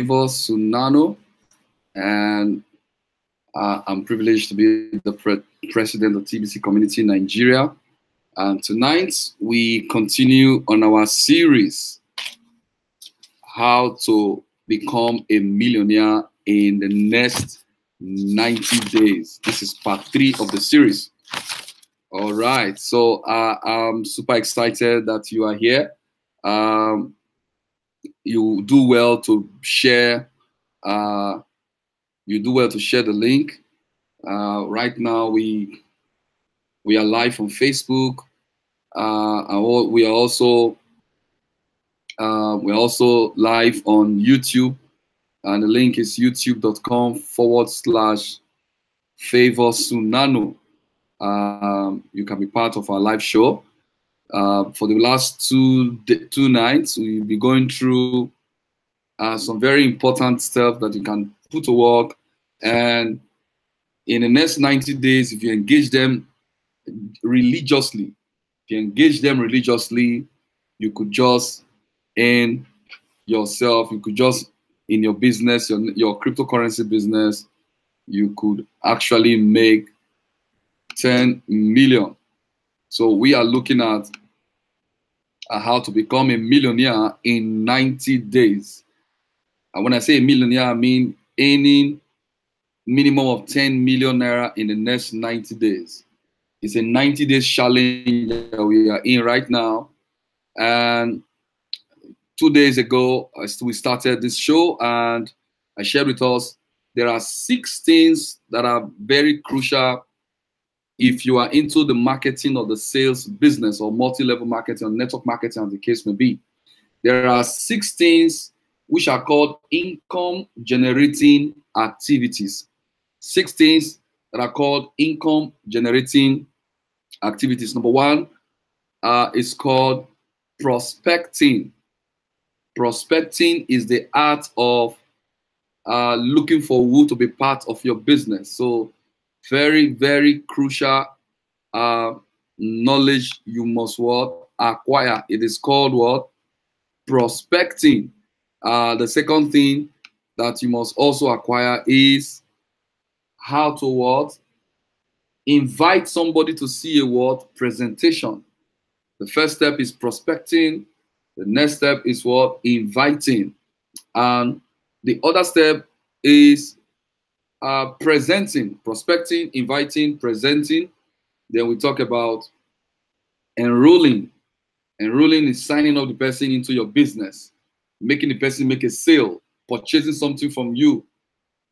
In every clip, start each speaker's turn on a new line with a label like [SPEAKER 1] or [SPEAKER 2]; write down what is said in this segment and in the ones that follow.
[SPEAKER 1] Sunano, and I'm privileged to be the president of TBC Community Nigeria. And tonight we continue on our series, How to Become a Millionaire in the Next 90 Days. This is part 3 of the series. All right, so I'm super excited that you are here. You do well to share. You do well to share the link. Right now, we are live on Facebook. And we are also live on YouTube, and the link is youtube.com/Favor Sunano. You can be part of our live show. For the last two nights, we'll be going through some very important stuff that you can put to work. And in the next 90 days, if you engage them religiously, you could just earn yourself. You could just, in your business, your cryptocurrency business, you could actually make 10 million. So we are looking at how to become a millionaire in 90 days. And when I say a millionaire, I mean earning minimum of 10 million naira in the next 90 days. It's a 90 days challenge that we are in right now. And 2 days ago, we started this show, and I shared with us there are 6 things that are very crucial if you are into the marketing or the sales business, or multi-level marketing or network marketing, as the case may be. There are 6 things which are called income generating activities. 6 things that are called income generating activities. Number 1 is called prospecting. Prospecting is the art of looking for who to be part of your business. So very, very crucial knowledge you must acquire. It is called what? Prospecting. The second thing that you must also acquire is how to what? Invite somebody to see a what? Presentation. The first step is prospecting. The next step is what? Inviting. And the other step is presenting. Prospecting, inviting, presenting. Then we talk about enrolling. Enrolling is signing up the person into your business, making the person make a sale, purchasing something from you.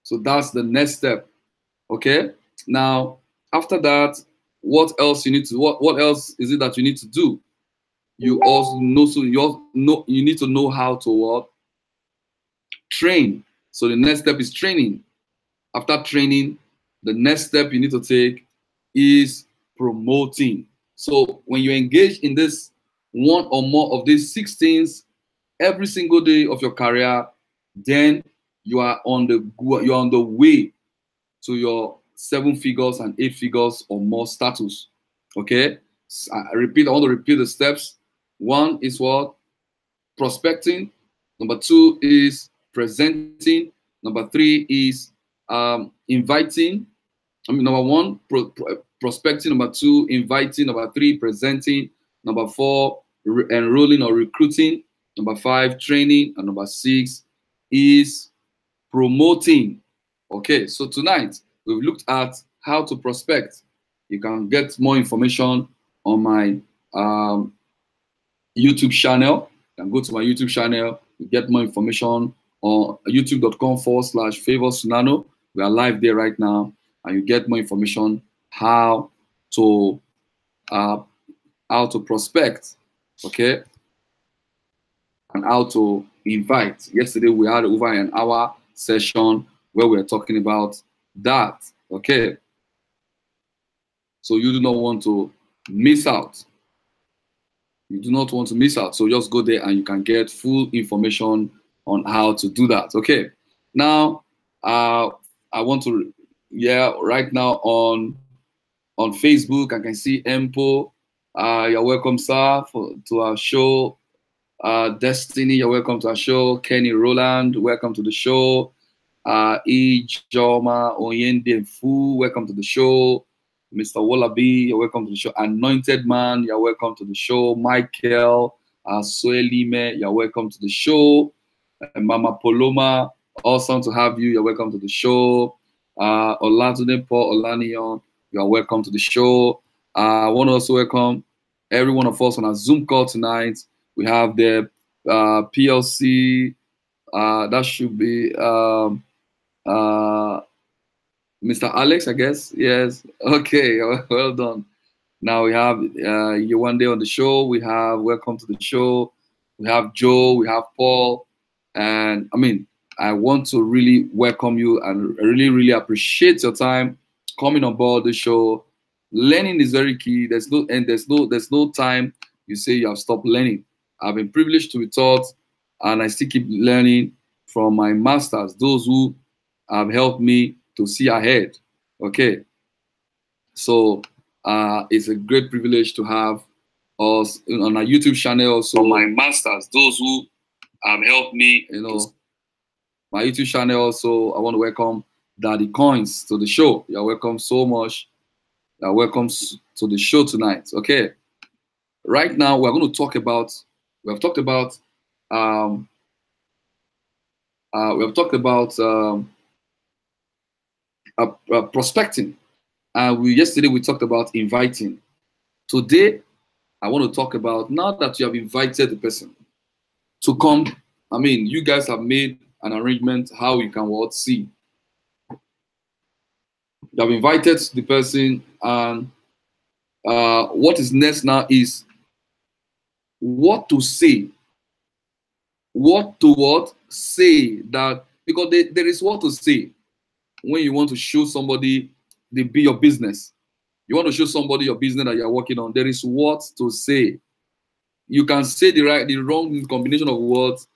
[SPEAKER 1] So that's the next step. Okay. Now, after that, what else you need to? What else is it that you need to do? You also know. So you need to know how to what? Train. So the next step is training. After training, the next step you need to take is promoting. So when you engage in this one or more of these 6 things every single day of your career, then you are on the way to your 7 figures and 8 figures or more status. Okay. So I want to repeat the steps. 1 is what? Prospecting. Number 2 is presenting. Number 3 is inviting. Number 1, prospecting. Number 2, inviting. Number 3, presenting. Number 4, enrolling or recruiting. Number 5, training. And number 6 is promoting. Okay, so tonight we've looked at how to prospect. You can get more information on my YouTube channel. You can go to my YouTube channel. You get more information on youtube.com/Favor Sunano. We are live there right now, and you get more information how to prospect, okay, and how to invite. Yesterday we had over an hour session where we are talking about that. Okay, so you do not want to miss out. You do not want to miss out. So just go there and you can get full information on how to do that. Okay. Now, I want to, right now on Facebook, I can see Empo. You're welcome, sir, to our show. Destiny, you're welcome to our show. Kenny Roland, welcome to the show. Ijoma Oyende Fu, welcome to the show. Mr. Wallaby, you're welcome to the show. Anointed Man, you're welcome to the show. Michael Soelime, you're welcome to the show. Mama Poloma, awesome to have you. You're welcome to the show. Olatunde Paul Olaniyon, you are welcome to the show. I want to also welcome every one of us on our Zoom call tonight. We have the PLC. That should be Mr. Alex, I guess. Yes. Okay. Well done. Now we have Yewande on the show. We have welcome to the show. We have Joe. We have Paul. And I mean, I want to really welcome you and really appreciate your time coming on board the show. Learning is very key. There's no time you say you have stopped learning. I've been privileged to be taught, and I still keep learning from my masters, those who have helped me to see ahead. Okay. So it's a great privilege to have us on our YouTube channel. Also, my masters, those who have helped me, my YouTube channel. Also, I want to welcome Daddy Coins to the show. You're welcome so much. You're welcome to the show tonight. Okay. Right now, we're going to talk about. We have talked about. Prospecting. Yesterday we talked about inviting. Today, I want to talk about, now that you have invited the person to come. I mean, you guys have made an arrangement how you can see. You have invited the person, and what is next now is what to say. What to say, that because there is what to say when you want to show somebody your business. You want to show somebody your business that you're working on. There is what to say. You can say the wrong combination of words,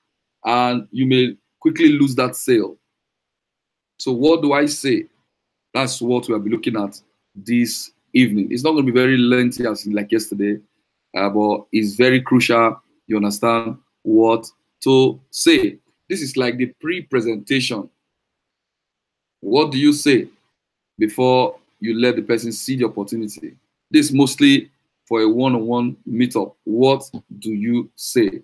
[SPEAKER 1] and you may quickly lose that sale. So what do I say? That's what we'll be looking at this evening. It's not going to be very lengthy as like yesterday, but it's very crucial you understand what to say. This is like the pre-presentation. What do you say before you let the person see the opportunity? This is mostly for a one-on-one meetup. What do you say?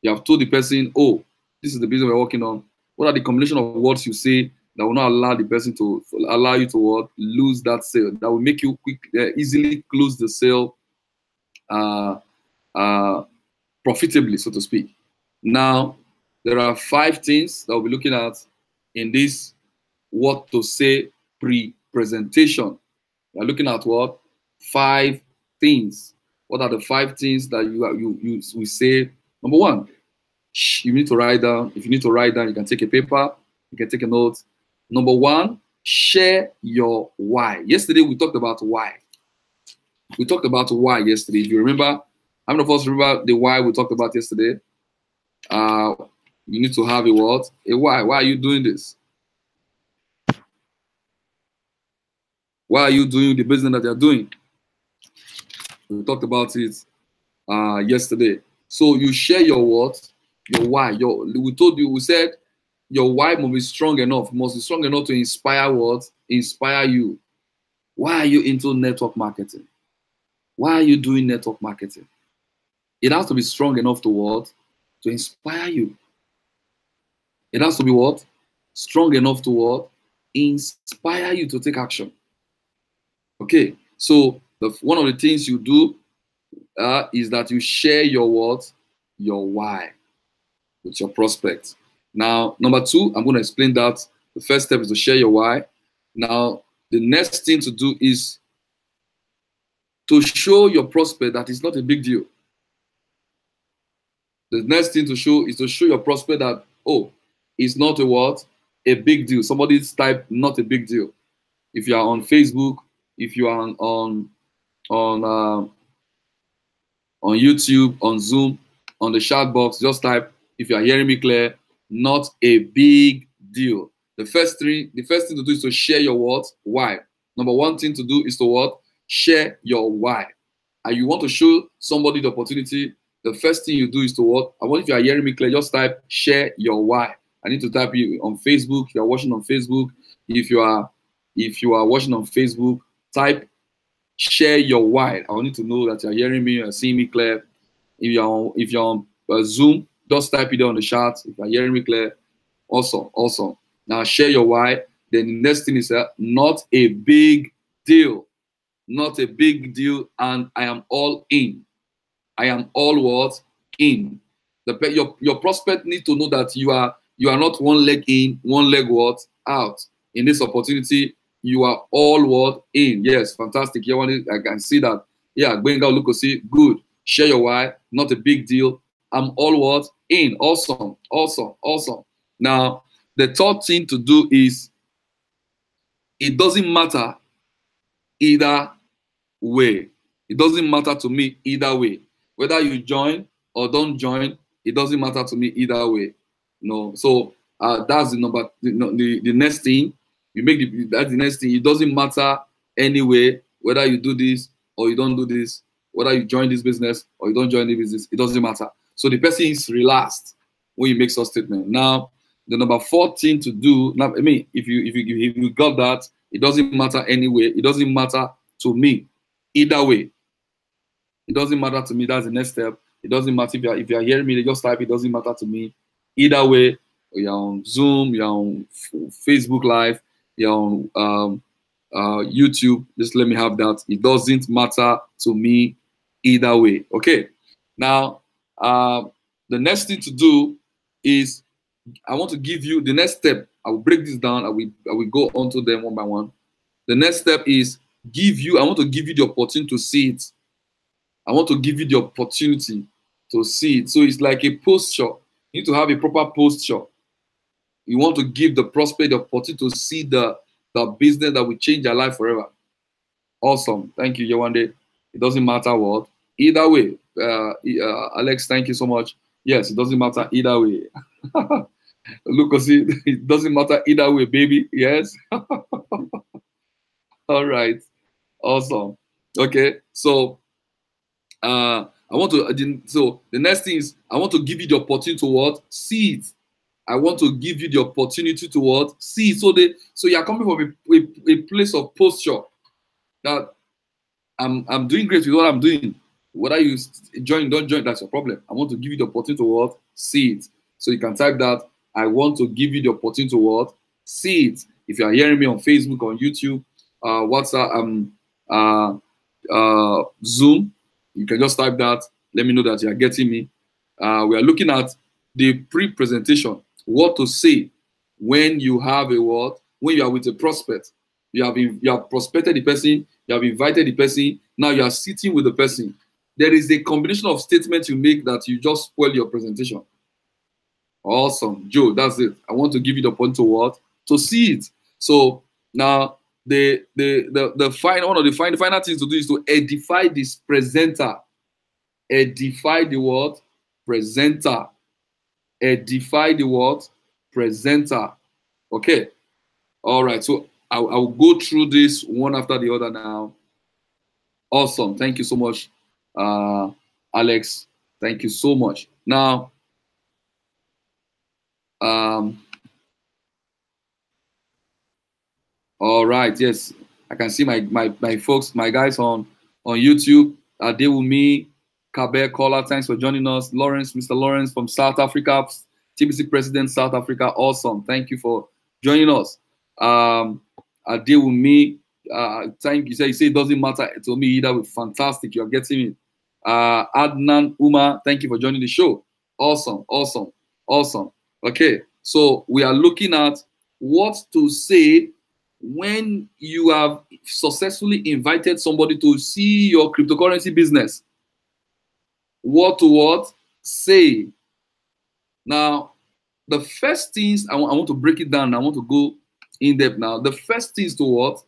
[SPEAKER 1] You have told the person, oh, this is the business we're working on. What are the combination of words you say that will not allow the person to allow you to lose that sale? That will make you easily close the sale profitably, so to speak. Now, there are 5 things that we'll be looking at in this what to say pre-presentation. We're looking at what? 5 things. What are the 5 things that we say? Number 1, you need to write down. If you need to write down, you can take a paper, you can take a note. Number 1, share your why. Yesterday we talked about why. We talked about why yesterday. If you remember, how many of us remember the why we talked about yesterday? You need to have a what? A why. Why are you doing this? Why are you doing the business that you're doing? We talked about it yesterday. So you share your what? Your why. We said your why must be strong enough. Must be strong enough to inspire what? Inspire you. Why are you into network marketing? Why are you doing network marketing? It has to be strong enough to what? To inspire you. It has to be what? Strong enough to what? Inspire you to take action. Okay, so one of the things you do is that you share your what? Your why with your prospects. Now, number 2, I'm going to explain that. The first step is to share your why. Now, the next thing to do is to show your prospect that it's not a big deal. The next thing to show is to show your prospect that, oh, it's not a what? A big deal. Somebody's type, not a big deal. If you are on Facebook, if you are on YouTube, on Zoom, on the chat box, just type, if you are hearing me clear, not a big deal. The first thing to do is to share your what? Why. Number 1 thing to do is to what? Share your why. And you want to show somebody the opportunity the first thing you do is to what? I want, if you are hearing me clear, just type share your why. I need to type you on Facebook. If you are watching on Facebook, if you are watching on Facebook, type share your why. I need to know that you're hearing me, you're seeing me clear. If you're on Zoom, just type it on the chat. If you're hearing me clear, awesome, awesome. Now share your why. Then the next thing is not a big deal, not a big deal, and I am all in. I am all what? In. Your prospect needs to know that you are not one leg in, one leg what? Out. In this opportunity, you are all what? In. Yes, fantastic. I can see that. Yeah, Gbenga Olukosi, good. Share your why, not a big deal. I'm all what? In. Awesome, awesome, awesome. Now, the third thing to do is, it doesn't matter either way. It doesn't matter to me either way. Whether you join or don't join, it doesn't matter to me either way. No, so that's the next thing. That's the next thing. It doesn't matter anyway whether you do this or you don't do this, whether you join this business or you don't join the business. It doesn't matter. So the person is relaxed when you make such statement. Now, the number 4 thing to do. Now, I mean, if you got that, it doesn't matter anyway. It doesn't matter to me either way. It doesn't matter to me. That's the next step. It doesn't matter if you're hearing me, just type it doesn't matter to me. Either way, you're on Zoom, you're on Facebook Live, you're on YouTube. Just let me have that. It doesn't matter to me either way. Okay. Now, the next thing to do is, I want to give you the next step. I will break this down. I will go on to them one by one. The next step is I want to give you the opportunity to see it. I want to give you the opportunity to see it. So it's like a posture. You need to have a proper posture. You want to give the prospect the opportunity to see the business that will change their life forever. Awesome. Thank you, Yewande. It doesn't matter what. Either way. Alex, thank you so much. Yes, it doesn't matter either way. Look, see, it doesn't matter either way, baby. Yes. All right. Awesome. Okay. So I want to. So the next thing is, I want to give you the opportunity to what? See it. I want to give you the opportunity to what? See it. So you are coming from a place of posture that I'm doing great with what I'm doing. Whether you join, don't join, that's your problem. I want to give you the opportunity to what? See it. So you can type that. I want to give you the opportunity to what? See it. If you are hearing me on Facebook, on YouTube, WhatsApp, Zoom, you can just type that. Let me know that you are getting me. We are looking at the pre-presentation. What to say when you have a what? When you are with a prospect. You have prospected the person. You have invited the person. Now you are sitting with the person. There is a combination of statements you make that you just spoil your presentation. Awesome, Joe. That's it. I want to give you the point to what? To see it. So now the final things to do is to edify this presenter. Edify the what? Presenter. Edify the what? Presenter. Okay. All right. So I will go through this one after the other now. Awesome. Thank you so much, Alex. Thank you so much. Now, all right. Yes, I can see my folks, my guys on YouTube. Adewumi, Kabe, Kola, thanks for joining us. Lawrence, Mr. Lawrence from South Africa, TBC President, South Africa. Awesome. Thank you for joining us. Adewumi, thank you. You say it doesn't matter to me either. With fantastic, you're getting it. Adnan Uma, thank you for joining the show. Awesome, awesome, awesome. Okay, so we are looking at what to say when you have successfully invited somebody to see your cryptocurrency business. What to say? Now, the first things I want to break it down. I want to go in depth now. The first thing is to what?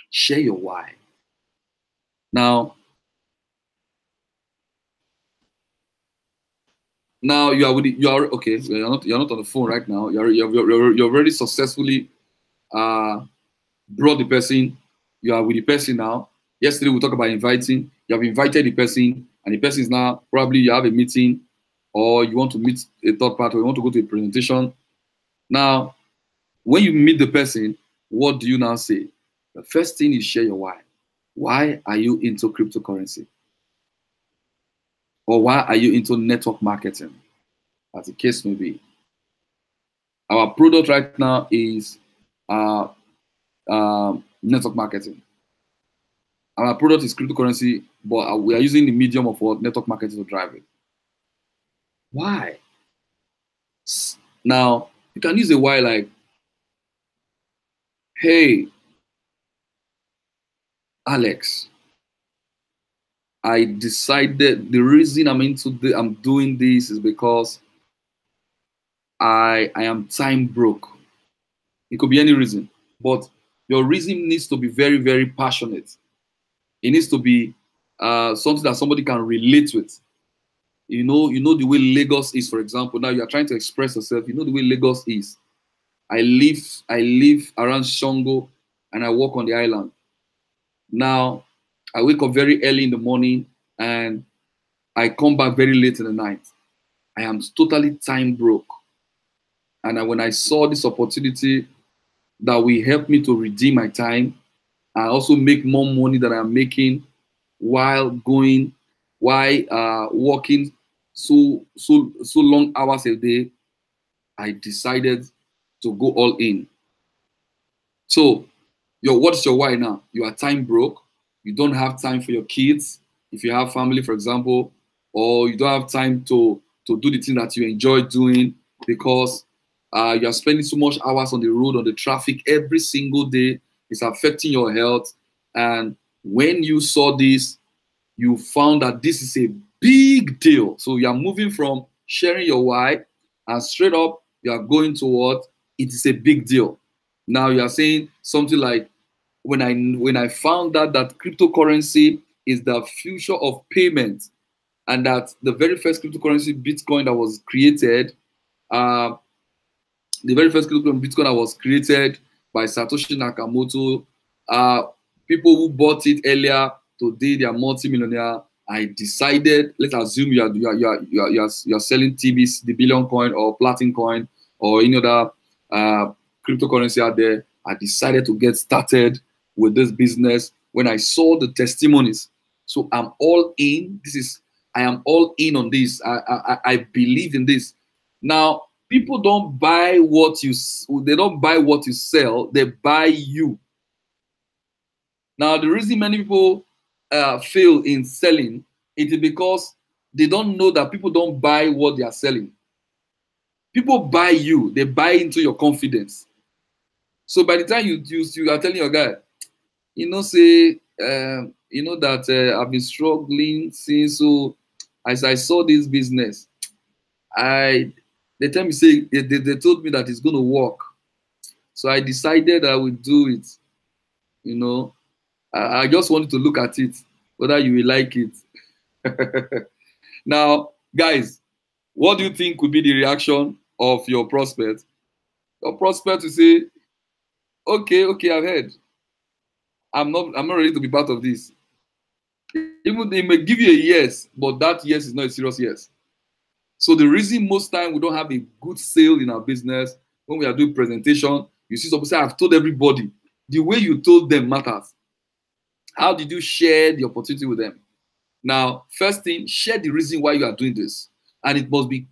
[SPEAKER 1] Share your why. Now you are okay. You're not on the phone right now. You're already successfully brought the person. You are with the person now. Yesterday we talked about inviting. You have invited the person and the person is now, probably you have a meeting, or you want to meet a third party, or you want to go to a presentation. Now, when you meet the person, what do you now say? The first thing is share your why. Why are you into cryptocurrency? Or why are you into network marketing? As the case may be. Our product right now is network marketing. Our product is cryptocurrency, but we are using the medium of what network marketing to drive it. Why? Now, you can use a why like, hey, Alex, I decided the reason I'm doing this is because I am time broke. It could be any reason, but your reason needs to be very, very passionate. It needs to be something that somebody can relate with. You know the way Lagos is, for example. Now you are trying to express yourself. You know the way Lagos is. I live around Shango, and I work on the island. Now I wake up very early in the morning and I come back very late in the night. I am totally time broke. And when I saw this opportunity that will help me to redeem my time and also make more money than I'm making while working so long hours a day, I decided to go all in. So what's your why now? You are time broke. You don't have time for your kids. If you have family, for example, or you don't have time to do the thing that you enjoy doing because you are spending so much hours on the road, on the traffic every single day. It's affecting your health. And when you saw this, you found that this is a big deal. So you are moving from sharing your why and straight up, you are going to what? It is a big deal. Now you are saying something like, when I found out that cryptocurrency is the future of payment, and that the very first cryptocurrency, Bitcoin, that was created, Bitcoin that was created by Satoshi Nakamoto, people who bought it earlier, today they are multi-millionaire. I decided, let's assume you are selling TBC, the Billion coin or Platin coin or any other cryptocurrency out there. I decided to get started with this business when I saw the testimonies. So I'm all in. I am all in on this. I believe in this. Now, people don't buy what you sell, they buy you. Now, the reason many people fail in selling, it is because they don't know that people don't buy what they are selling. People buy you, they buy into your confidence. So by the time you are telling your guy, that I've been struggling since, so as I saw this business, they tell me, say they told me that it's going to work. So I decided I would do it. I just wanted to look at it, whether you will like it. Now, guys, what do you think would be the reaction of your prospect? Your prospect will say, okay, I've heard. I'm not ready to be part of this. Even they may give you a yes, but that yes is not a serious yes. So the reason most time we don't have a good sale in our business, when we are doing presentation, you see some people say, I've told everybody. The way you told them matters. How did you share the opportunity with them? Now, first thing, share the reason why you are doing this. And it must be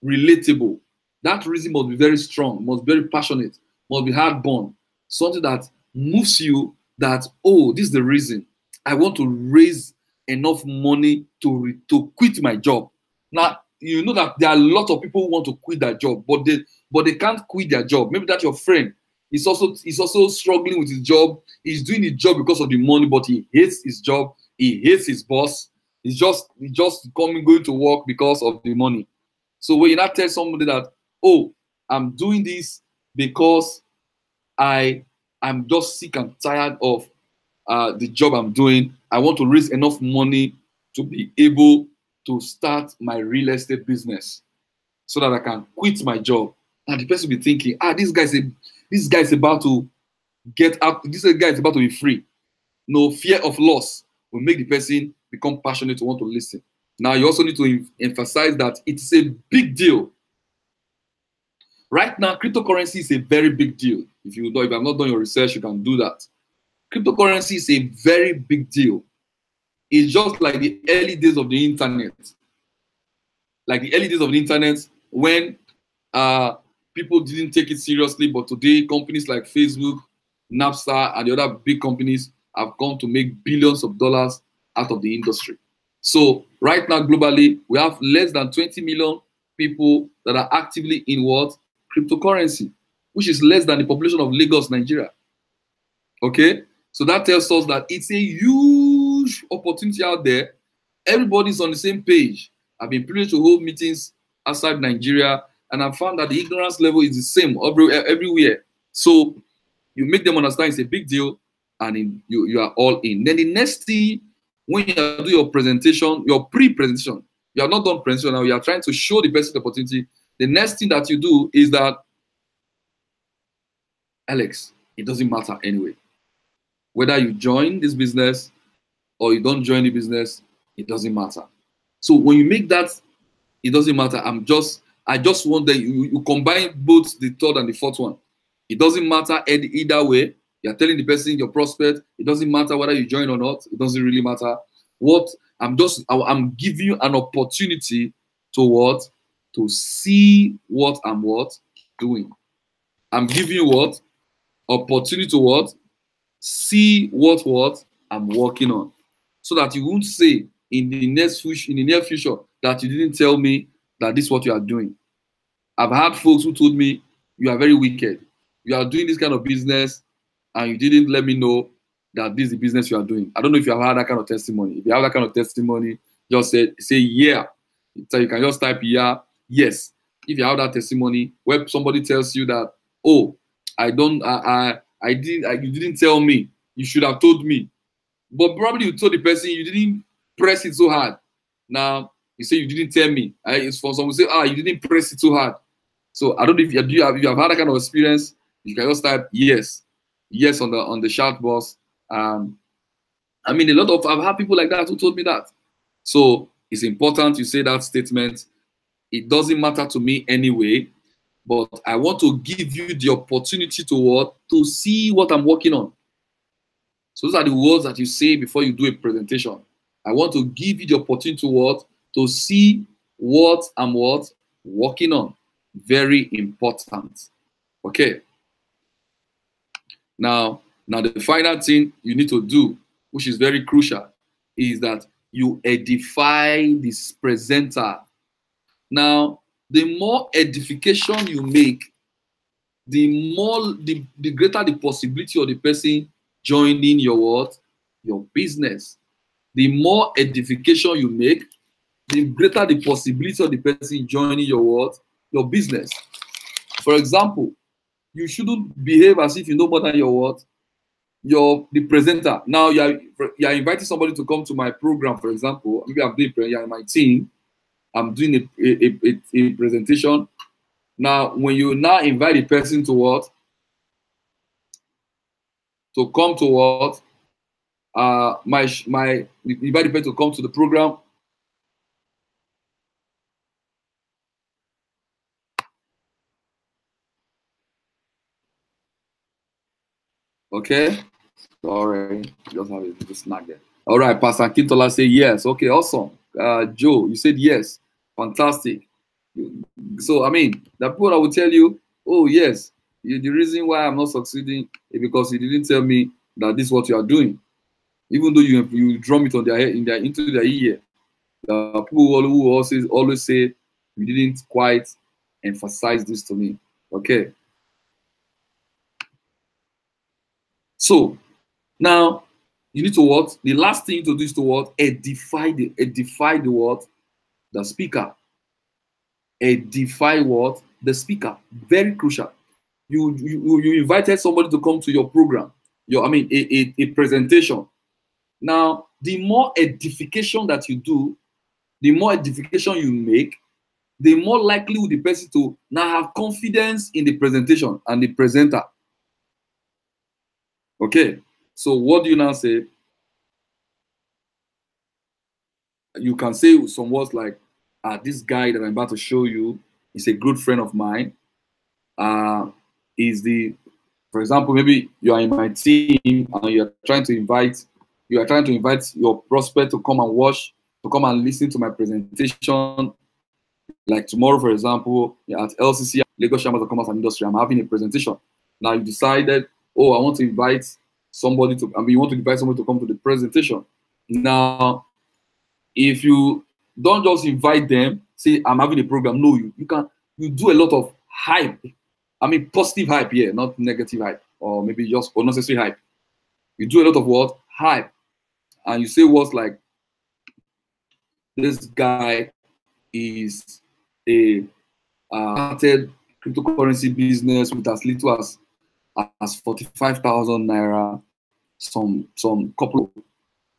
[SPEAKER 1] relatable. That reason must be very strong, must be very passionate, must be hard-born. Something that moves you that, oh, this is the reason. I want to raise enough money to quit my job. Now, you know that there are a lot of people who want to quit their job, but they can't quit their job. Maybe that's your friend. He's also struggling with his job. He's doing his job because of the money, but he hates his job. He hates his boss. He's just going to work because of the money. So when you not tell somebody that, oh, I'm doing this because I'm just sick and tired of the job I'm doing. I want to raise enough money to be able to start my real estate business so that I can quit my job. And the person will be thinking, this guy is about to get up. This guy is about to be free. No fear of loss will make the person become passionate to want to listen. Now, you also need to emphasize that it's a big deal. Right now, cryptocurrency is a very big deal. If you have not done your research, you can do that. Cryptocurrency is a very big deal. It's just like the early days of the internet. Like the early days of the internet when people didn't take it seriously, but today companies like Facebook, Napster, and the other big companies have come to make billions of dollars out of the industry. So right now, globally, we have less than 20 million people that are actively in what? Cryptocurrency, which is less than the population of Lagos, Nigeria. Okay? So that tells us that it's a huge opportunity out there. Everybody's on the same page. I've been privileged to hold meetings outside Nigeria, and I've found that the ignorance level is the same everywhere. So you make them understand it's a big deal, and you are all in. Then the next thing, when you do your presentation, your pre-presentation, you have not done presentation now, you are trying to show the person the opportunity. The next thing that you do is that, Alex, it doesn't matter anyway. Whether you join this business or you don't join the business, it doesn't matter. So when you make that, it doesn't matter. I just want that you combine both the third and the fourth one. It doesn't matter either way. You're telling the person, your prospect, it doesn't matter whether you join or not. It doesn't really matter. I'm giving you an opportunity to what? To see what I'm doing. I'm giving you what? Opportunity to what? See what I'm working on. So that you won't say in the near future that you didn't tell me that this is what you are doing. I've had folks who told me, you are very wicked. You are doing this kind of business and you didn't let me know that this is the business you are doing. I don't know if you have had that kind of testimony. If you have that kind of testimony, just say yeah. So you can just type yeah, yes. If you have that testimony where somebody tells you that, oh, you didn't tell me. You should have told me. But probably you told the person, you didn't press it so hard. Now, you say you didn't tell me. It's for someone to say, you didn't press it so hard. So I don't know if you have had that kind of experience. You can just type yes on the chat box. I've had people like that who told me that. So it's important you say that statement. It doesn't matter to me anyway, but I want to give you the opportunity to see what I'm working on. So those are the words that you say before you do a presentation. I want to give you the opportunity to see what I'm working on. Very important. Okay. Now the final thing you need to do, which is very crucial, is that you edify this presenter. Now, the more edification you make, the greater the possibility of the person joining your business. The more edification you make, the greater the possibility of the person joining your business. For example, you shouldn't behave as if you know more than the presenter. Now you're inviting somebody to come to my program, for example. Maybe you're in my team. I'm doing a presentation. Now, when you now invite a person to come to invite the person to come to the program. Okay. Sorry, just have a snack there. All right, Pastor Kintola say yes. Okay, awesome. Joe, you said yes. Fantastic. So, the people that will tell you, oh, yes, the reason why I'm not succeeding is because you didn't tell me that this is what you are doing. Even though you drum it on their head, into their ear. People who always say, you didn't quite emphasize this to me. Okay. So, now, you need to the last thing to do is to edify the speaker. Edify the speaker. Very crucial. You invited somebody to come to your program, a presentation. Now, the more edification that you do, the more edification you make, the more likely will the person to now have confidence in the presentation and the presenter. Okay, so what do you now say? You can say some words like, this guy that I'm about to show you is a good friend of mine. Is the, for example, maybe you are in my team and you are trying to invite your prospect to come and watch, to come and listen to my presentation. Like tomorrow, for example, at LCC, Lagos Chambers of Commerce and Industry, I'm having a presentation. Now you decided, oh, I want to invite somebody to, you want to invite somebody to come to the presentation. Now, if you don't just invite them, say, I'm having a program. No, you do a lot of hype. I mean, positive hype here, not negative hype, or maybe just unnecessary hype. You do a lot of what? Hype. And you say words like, this guy is a started cryptocurrency business with as little as 45,000 naira, some couple,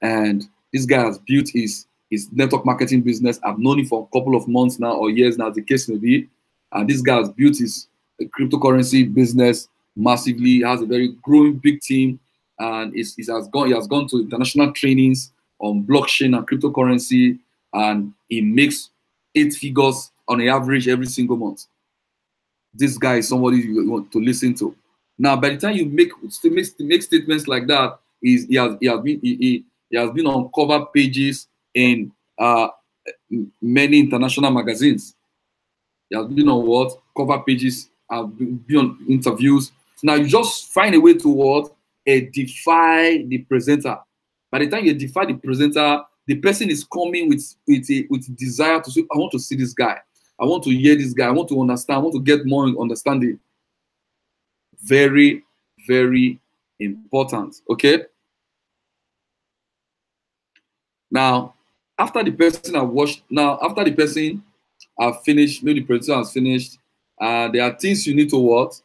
[SPEAKER 1] and this guy has built his network marketing business. I've known him for a couple of months now or years now, the case may be, and this guy has built his cryptocurrency business massively, has a very growing big team, and he has gone to international trainings on blockchain and cryptocurrency, and he makes 8 figures on an average every single month. This guy is somebody you want to listen to. Now, by the time you make statements like that, he has been on cover pages in many international magazines. He has been on what? Cover pages, have been on interviews. Now you just find a way to what? Defy the presenter. By the time you defy the presenter, the person is coming with desire to say, I want to see this guy. I want to hear this guy. I want to understand. I want to get more understanding. Very, very important. Okay. Now, after the person have finished, maybe the presenter has finished, there are things you need to what?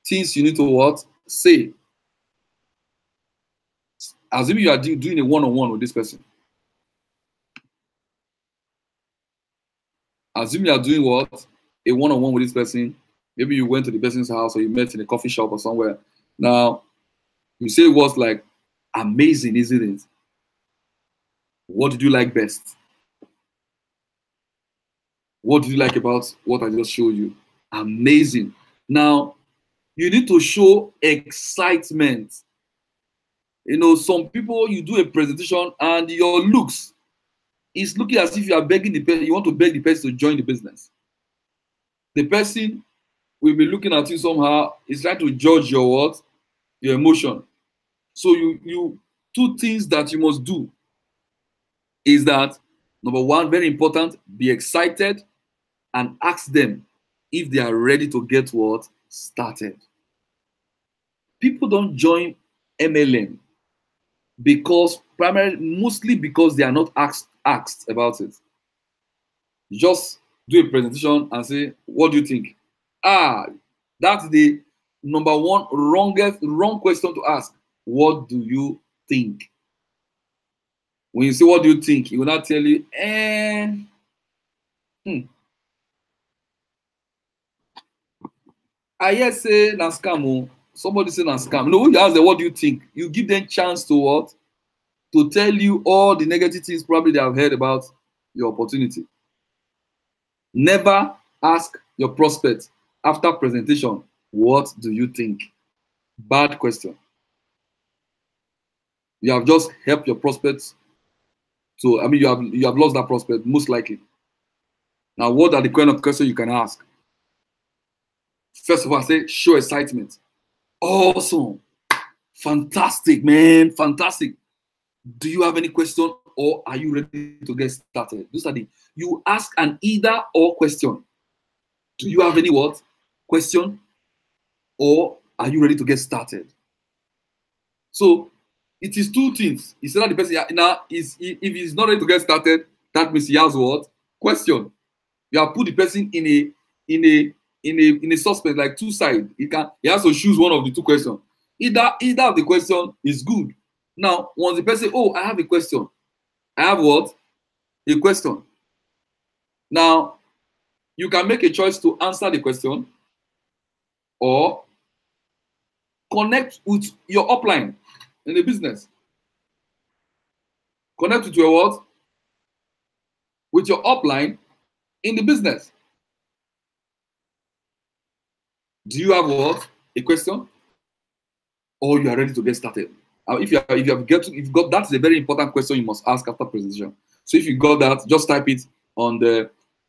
[SPEAKER 1] Things you need to what? Say. Assuming you are doing a one-on-one with this person. Assume you are doing what? A one-on-one with this person. Maybe you went to the person's house or you met in a coffee shop or somewhere. Now, you say words like, amazing, isn't it? What did you like best? What did you like about what I just showed you? Amazing. Now, you need to show excitement. You know, some people, you do a presentation and your looks is looking as if you are begging the person, you want to beg the person to join the business. The person will be looking at you somehow, is trying to judge your what? Your emotion. So you two things that you must do is that, number one, very important, be excited and ask them if they are ready to get what? Started. People don't join MLM mostly because they are not asked about it. You just do a presentation and say, what do you think? That's the number one wrong question to ask. What do you think? When you say, what do you think? He will not tell you, I hear say na scam. Somebody say na scam. No, when you ask them, what do you think? You give them chance to what? To tell you all the negative things probably they have heard about your opportunity. Never ask your prospect after presentation, what do you think? Bad question. You have just helped your prospects to, you have lost that prospect, most likely. Now, what are the kind of questions you can ask? First of all, I say, show excitement. Awesome. Fantastic, man. Fantastic. Do you have any question or are you ready to get started? Those are you ask an either or question. Do you have any what? Question or are you ready to get started? So it is two things. It's not the person now if he's not ready to get started, that means he has what? Question. You have put the person in a suspense, like two sides. He has to choose one of the two questions. Either of the question is good. Now, once the person, oh, I have a question. I have what? A question. Now, you can make a choice to answer the question or connect with your upline in the business. Connect with your what? with your upline in the business. Do you have what? A question? Or you are ready to get started? If you've got, that's a very important question you must ask after presentation. So if you got that, just type it on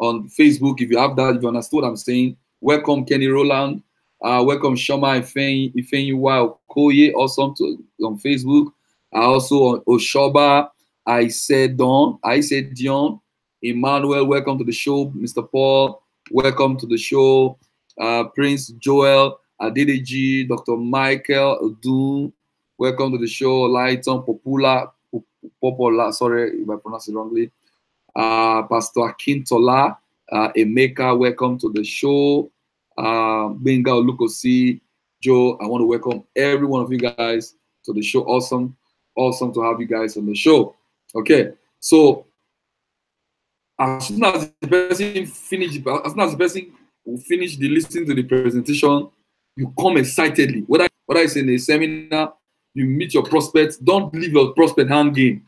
[SPEAKER 1] Facebook. If you have that, if you understood what I'm saying, welcome Kenny Roland, welcome Shoma Ifeyiwa Okoye, awesome on Facebook. Also on Oshoba, I said Dion, Emmanuel, welcome to the show. Mr. Paul, welcome to the show. Prince Joel, Adedeji, Dr. Michael Odu, welcome to the show. Lighton Popular, sorry if I pronounce it wrongly. Pastor Akintola, Emeka, welcome to the show. Benga Olukosi, Joe, I want to welcome every one of you guys to the show. Awesome to have you guys on the show. Okay, so as soon as the person will finish the listening to the presentation, you come excitedly. Whether it's in a seminar, you meet your prospects. Don't leave your prospect hanging.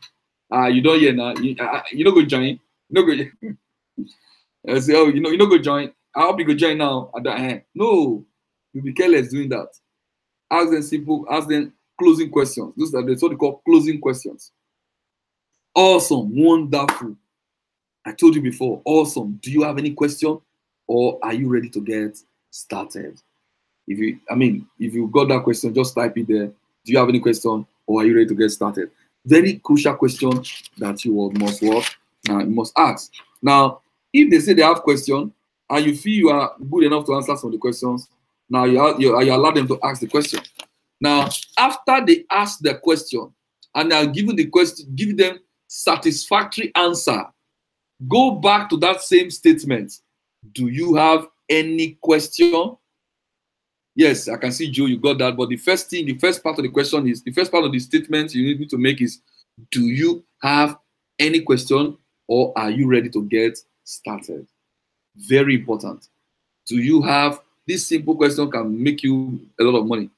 [SPEAKER 1] You don't hear now. You don't go join. You don't go. Say, oh, you don't go join. I hope you go join now at that hand. No, you be careless doing that. Ask them closing questions. That's what they call closing questions. Awesome, wonderful. I told you before, awesome. Do you have any question, or are you ready to get started? If you got that question, just type it there. Do you have any question, or are you ready to get started? Very crucial question that you must ask. Now, if they say they have question, and you feel you are good enough to answer some of the questions, now you allow them to ask the question. Now, after they ask the question, and they are given the question, give them satisfactory answer. Go back to that same statement. Do you have any question? Yes, I can see Joe, you got that. But the first part of the statement you need to make is, do you have any question, or are you ready to get started? Very important. Do you have, this simple question can make you a lot of money.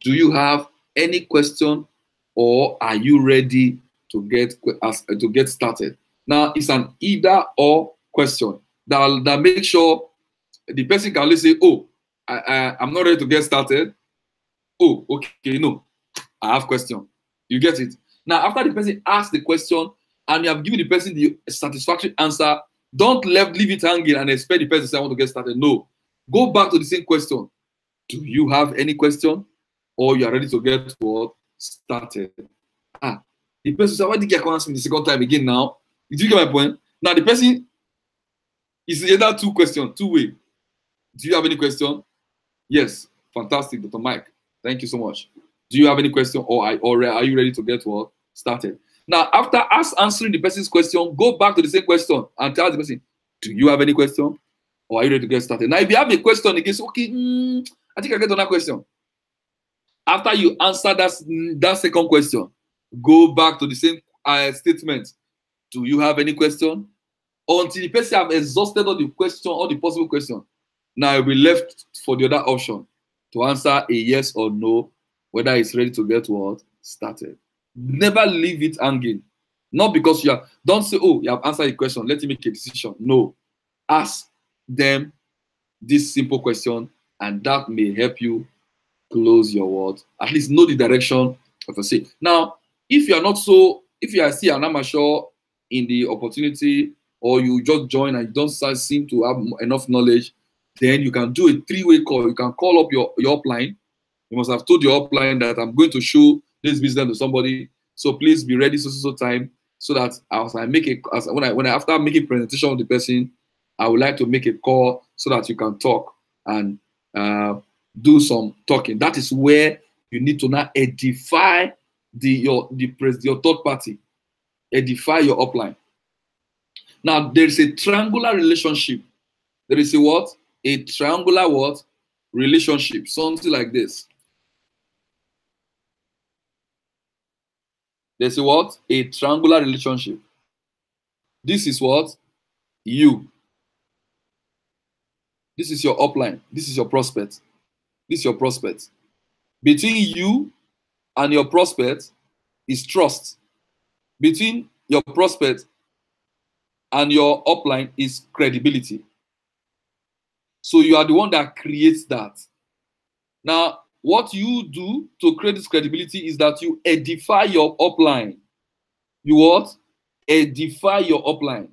[SPEAKER 1] Do you have any question, or are you ready to get started? Now, it's an either or question that makes sure the person can only say, oh, I'm not ready to get started. Oh, okay, no, I have question. You get it? Now, after the person asks the question and you have given the person the satisfactory answer, don't leave it hanging and expect the person to say, I want to get started. No. Go back to the same question. Do you have any question, or you are ready to get started? The person said, why did you ask me the second time again now? Did you get my point? Now, the person is either two questions, two way. Do you have any question? Yes. Fantastic, Dr. Mike. Thank you so much. Do you have any question, or are you ready to get started? Now, after answering the person's question, go back to the same question and tell the person, do you have any question, or are you ready to get started? Now, if you have a question again, okay, I think I get another question. After you answer that second question, go back to the same statement. Do you have any question? Until the person have exhausted all the question, all the possible questions. Now you'll be left for the other option to answer a yes or no, whether it's ready to get started. Never leave it hanging. Not because don't say, oh, you have answered the question, let me make a decision. No. Ask them this simple question, and that may help you close your words. At least know the direction of a say. Now, if you are still an amateur in the opportunity, or you just join and you don't seem to have enough knowledge, then you can do a three-way call. You can call up your upline. You must have told your upline that I'm going to show this business to somebody. So please be ready so time, so that after making presentation of the person, I would like to make a call so that you can talk and do some talking. That is where you need to now edify your third party, edify your upline. Now, there is a triangular relationship. There is a what? A triangular what? Relationship. Something like this. There's a what? A triangular relationship. This is what? You. This is your upline. This is your prospect. This is your prospect. Between you and your prospect is trust. Between your prospect and your upline is credibility. So you are the one that creates that. Now, what you do to create this credibility is that you edify your upline. You what? Edify your upline.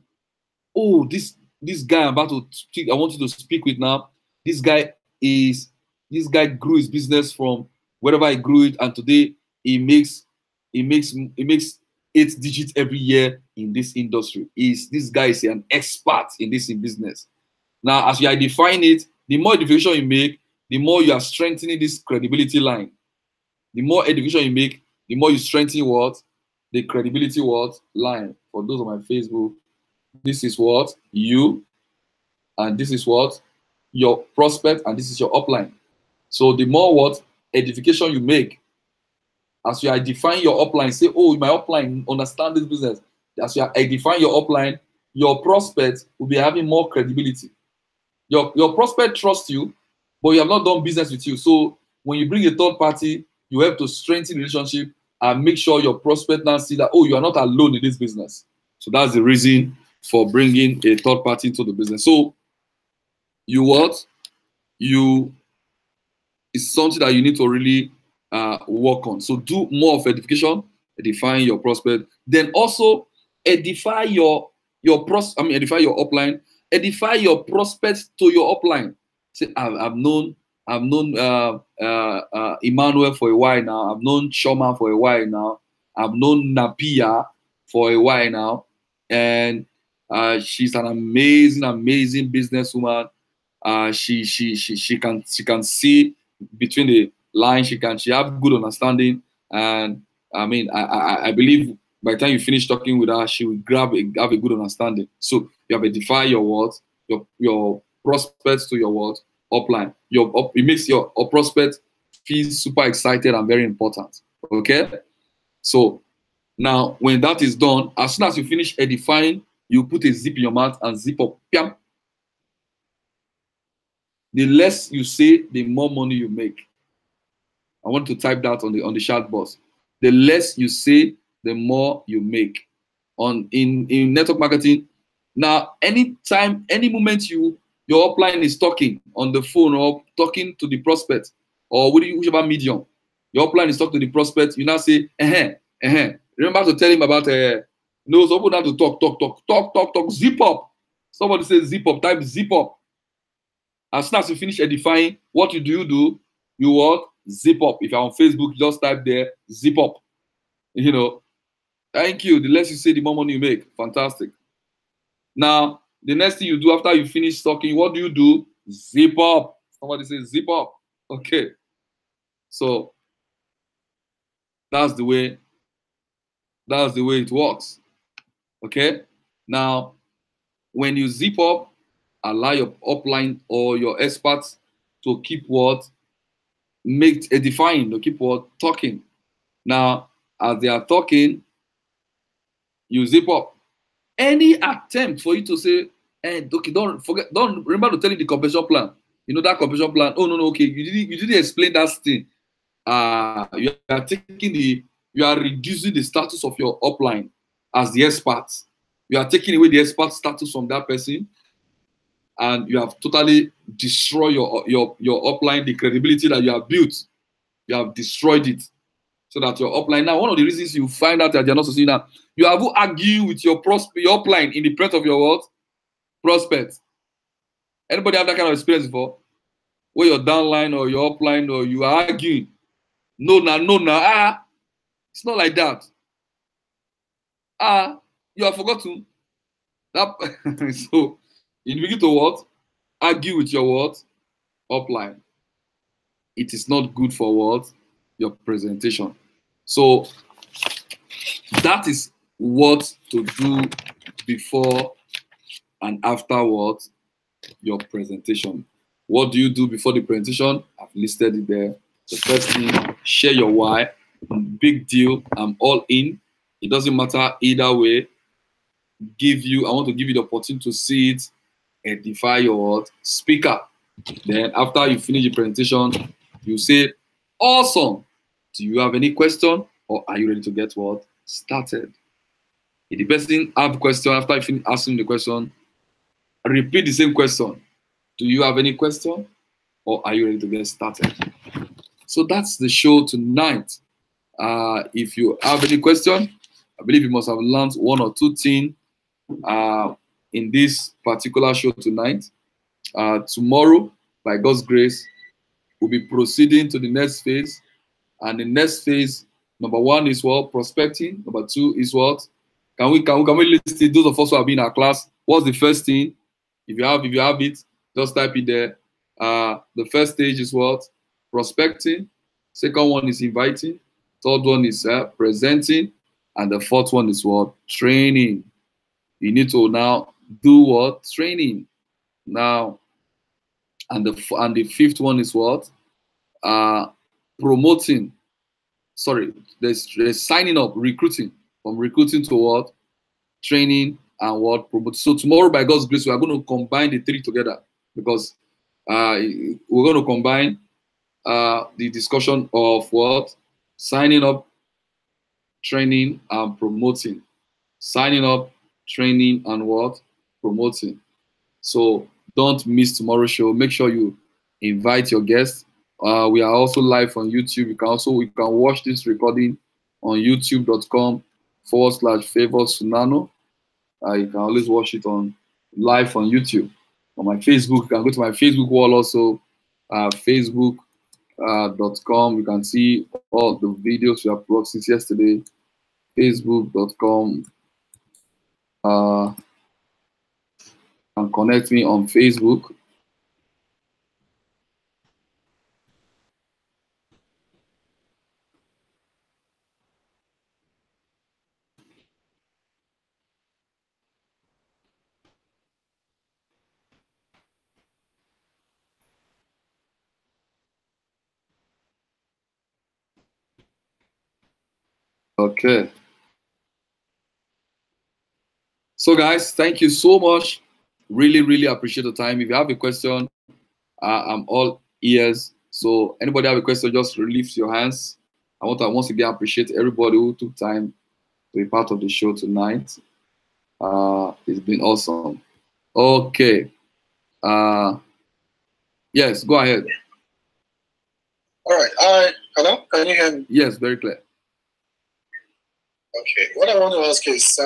[SPEAKER 1] Oh, this guy I'm about to speak, I want you to speak with now. This guy grew his business from wherever he grew it, and today he makes 8 digits every year in this industry. This guy is an expert in this business. Now, as you are defining it, the more education you make, the more you are strengthening this credibility line. The more education you make, the more you strengthen what? The credibility what? Line. For those on my Facebook, this is what? You, and this is what? Your prospect, and this is your upline. So the more what? Edification you make, as you are defining your upline, say, oh, my upline understand this business. As you are edifying your upline, your prospect will be having more credibility. Your prospect trusts you, but you have not done business with you. So when you bring a third party, you have to strengthen the relationship and make sure your prospect now see that, oh, you are not alone in this business. So that's the reason for bringing a third party into the business. So you what? It's something that you need to really work on. So do more of edification, edify your prospect. Then also edify edify your upline, edify your prospects to your upline. Say, I've known Emmanuel for a while now. I've known Shoma for a while now. I've known Napia for a while now, and she's an amazing businesswoman. She can see between the lines. She have good understanding, and I mean I believe by the time you finish talking with her, she will have a good understanding. So you have to define your words, your prospects to your what? Upline. It makes your prospect feel super excited and very important. Okay? So now when that is done, as soon as you finish edifying, you put a zip in your mouth and zip up. Piam. The less you say, the more money you make. I want to type that on the chat box. The less you say, the more you make. In network marketing. Now, anytime, any moment your upline is talking on the phone or talking to the prospect or whichever medium, your upline is talking to the prospect, you now say, Remember to tell him about no, so open to talk, zip up. Somebody says zip up, type zip up. As soon as you finish edifying, what you do? You what? Zip up. If you're on Facebook, just type there, zip up. You know, thank you. The less you say, the more money you make. Fantastic. Now, the next thing you do after you finish talking, what do? Zip up. Somebody says zip up. Okay. So that's the way it works. Okay. Now, when you zip up, allow your upline or your experts to keep what? Edifying, to keep what? Talking. Now, as they are talking, you zip up. Any attempt for you to say, okay, don't remember to tell him the compensation plan. You know that compensation plan. Oh no, okay, you didn't explain that thing. You are reducing the status of your upline as the expert. You are taking away the expert status from that person, and you have totally destroyed your upline, the credibility that you have built. You have destroyed it. So that your upline, now one of the reasons you find out that you're not succeeding now, you have to argue with your upline in the presence of your what? Prospect. Anybody have that kind of experience before? Where your downline or your upline or you are arguing? No, it's not like that. You have forgotten. So you begin to what? Argue with your what? Upline. It is not good for what? Your presentation. So that is what to do before and afterwards your presentation. What do you do before the presentation? I've listed it there. The first thing, share your why. Big deal. I'm all in. It doesn't matter either way. I want to give you the opportunity to see it, edify your speaker. Then after you finish the presentation, you say, awesome. Do you have any question or are you ready to get what? Started? If the person have a question after I finish asking the question, repeat the same question. Do you have any question, or are you ready to get started? So that's the show tonight. If you have any question, I believe you must have learned one or two things in this particular show tonight. Tomorrow, by God's grace, we'll be proceeding to the next phase. And the next phase, number one is what? Prospecting. Number two is what? Can we list it? Those of us who have been in our class, what's the first thing? If you have it, just type it there. The first stage is what? Prospecting. Second one is inviting. Third one is presenting. And the fourth one is what? Training. You need to now do what? Training. Now, and the fifth one is what? Promoting. Sorry, there's signing up, recruiting. From recruiting to what? Training and what? Promote. So tomorrow, by God's grace, we are going to combine the three together, because we're going to combine the discussion of what? Signing up, training, and promoting. Signing up, training, and what? Promoting. So don't miss tomorrow's show. Make sure you invite your guests. We are also live on YouTube. You can watch this recording on youtube.com/favor-sunano. You can always watch it on live on YouTube. On my Facebook, you can go to my Facebook wall also, facebook.com. You can see all the videos we have uploaded since yesterday. Facebook.com. And connect me on Facebook. Okay. So guys, thank you so much. Really, really appreciate the time. If you have a question, I'm all ears. So anybody have a question, just lift your hands. I want to once again appreciate everybody who took time to be part of the show tonight. It's been awesome. Okay. Yes, go ahead.
[SPEAKER 2] All right. Hello? Can you hear me?
[SPEAKER 1] Yes, very clear.
[SPEAKER 2] Okay. What I want to ask is,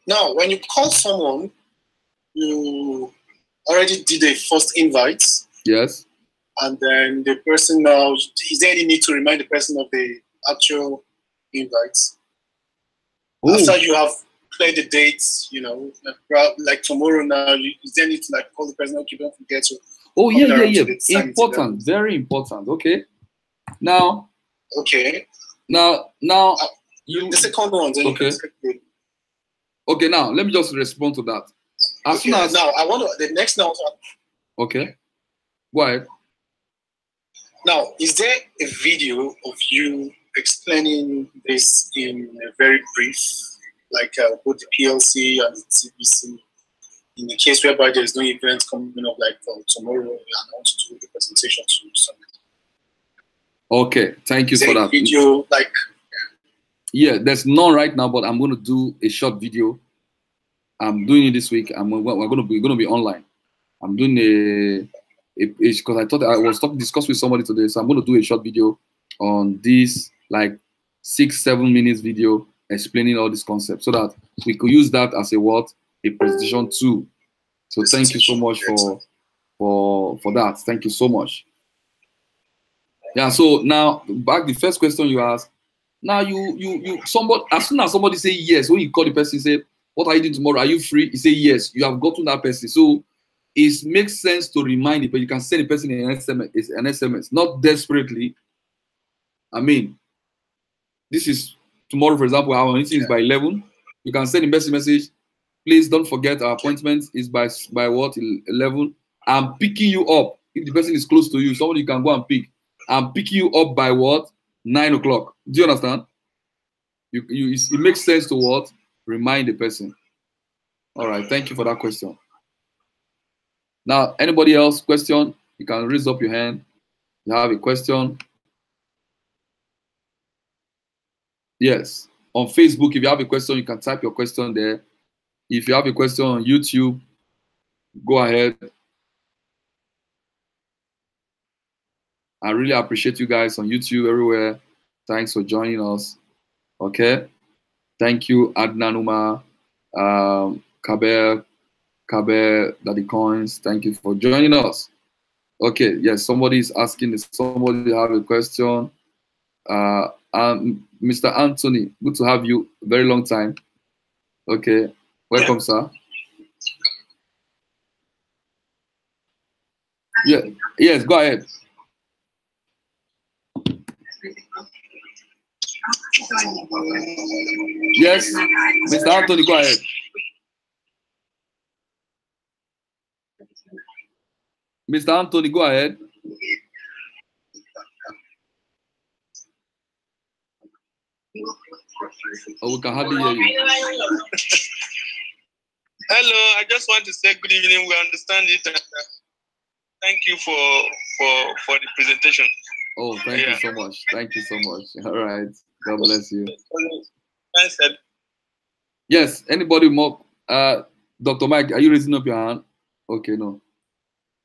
[SPEAKER 2] now, when you call someone, you already did a first invite.
[SPEAKER 1] Yes.
[SPEAKER 2] And then the person now, is there any need to remind the person of the actual invite? Ooh. After you have cleared the dates, you know, like tomorrow now, is there need to like call the person, okay, don't forget to.
[SPEAKER 1] Oh, yeah. Important, very important. Okay. Now.
[SPEAKER 2] Okay.
[SPEAKER 1] Now,
[SPEAKER 2] the second one. Then
[SPEAKER 1] okay. Okay, now let me just respond to that. As soon as
[SPEAKER 2] now, I want to the next now.
[SPEAKER 1] Okay. Go ahead.
[SPEAKER 2] Now, is there a video of you explaining this in a very brief, like both the PLC and the TBC, in the case whereby there is no event coming up like tomorrow, and I want to do the presentation to somebody?
[SPEAKER 1] Okay, thank you for that.
[SPEAKER 2] Video, like,
[SPEAKER 1] yeah, there's none right now, but I'm going to do a short video. I'm doing it this week. We're going to be online. I'm doing because I thought I was discuss with somebody today, so I'm going to do a short video on this, like 6-7 minutes video explaining all these concepts, so that we could use that as a presentation tool. So thank you so much for that. Thank you so much. Yeah. So now back the first question you asked. Now somebody, as soon as somebody say yes, when you call the person, say, "What are you doing tomorrow? Are you free?" You say yes. You have gotten that person. So it makes sense to remind the person. You can send the person an SMS, not desperately. I mean, this is tomorrow, for example. Our meeting is by 11. You can send a message. Please don't forget our appointment is by 11. I'm picking you up. If the person is close to you, somebody you can go and pick. I'm picking you up by 9 o'clock. Do you understand? It makes sense to remind the person. All right. Thank you for that question. Now, anybody else question? You can raise up your hand. You have a question. Yes. On Facebook, if you have a question, you can type your question there. If you have a question on YouTube, go ahead. I really appreciate you guys on YouTube everywhere. Thanks for joining us. Okay. Thank you, Adnan Umar, Kaber, Daddy Coins. Thank you for joining us. Okay. Yes, somebody is asking. Somebody have a question. Mr. Anthony, good to have you. Very long time. Okay. Welcome, sir. Yeah. Yes, go ahead. Yes, Mr. Anthony, go ahead. Mr. Anthony, go ahead. Oh, we can hardly hear you.
[SPEAKER 3] Hello, I just want to say good evening. We understand it. And, thank you for the presentation.
[SPEAKER 1] Oh, thank you so much. Thank you so much. All right. God bless you.
[SPEAKER 3] Thanks, Ed.
[SPEAKER 1] Yes. Anybody more? Dr. Mike, are you raising up your hand? Okay, no.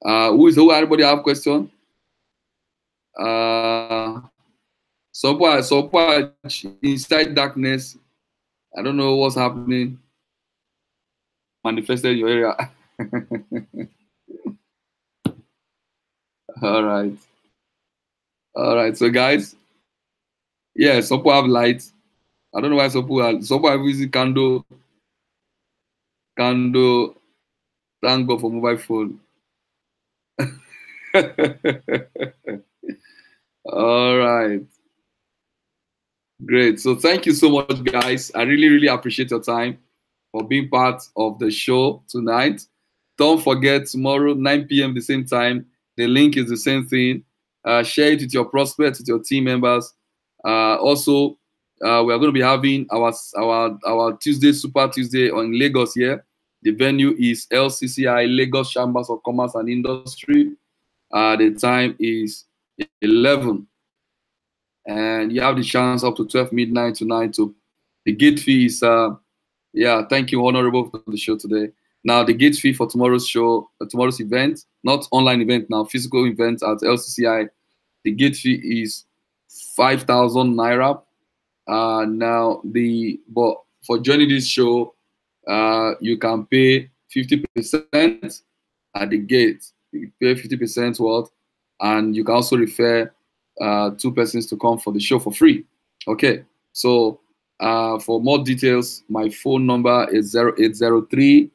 [SPEAKER 1] Who? Anybody have question? So far, inside darkness. I don't know what's happening. Manifested in your area. All right. All right. So guys, yeah, some people have lights. I don't know why some people are using candle. Thank God for mobile phone. All right. Great. So thank you so much, guys. I really, really appreciate your time for being part of the show tonight. Don't forget tomorrow, 9 p.m. the same time. The link is the same thing. Share it with your prospects, with your team members. Also, we are going to be having our Tuesday, Super Tuesday on Lagos here. The venue is LCCI, Lagos Chambers of Commerce and Industry. The time is 11. And you have the chance up to 12 midnight tonight. So the gate fee is, thank you, Honorable, for the show today. Now, the gate fee for tomorrow's show, tomorrow's event, not online event now, physical event at LCCI, the gate fee is 5,000 Naira. But for joining this show, you can pay 50% at the gate. You pay 50% worth, and you can also refer 2 persons to come for the show for free. Okay, so for more details, my phone number is 0803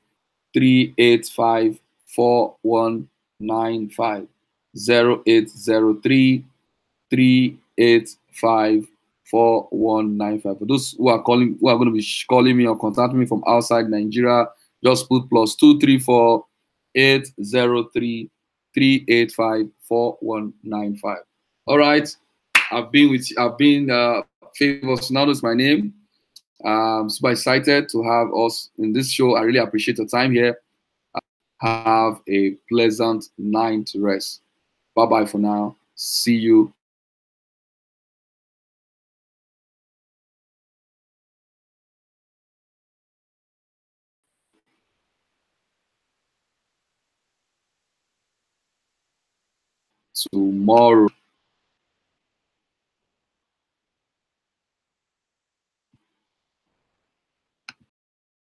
[SPEAKER 1] 385 4195. 0803 385 4195. For those who are going to be calling me or contacting me from outside Nigeria, just put +234 803 385 4195. All right. I've been Favor Sunano is my name. I'm super excited to have us in this show. I really appreciate your time here. Have a pleasant night rest. Bye-bye for now. See you. Tomorrow.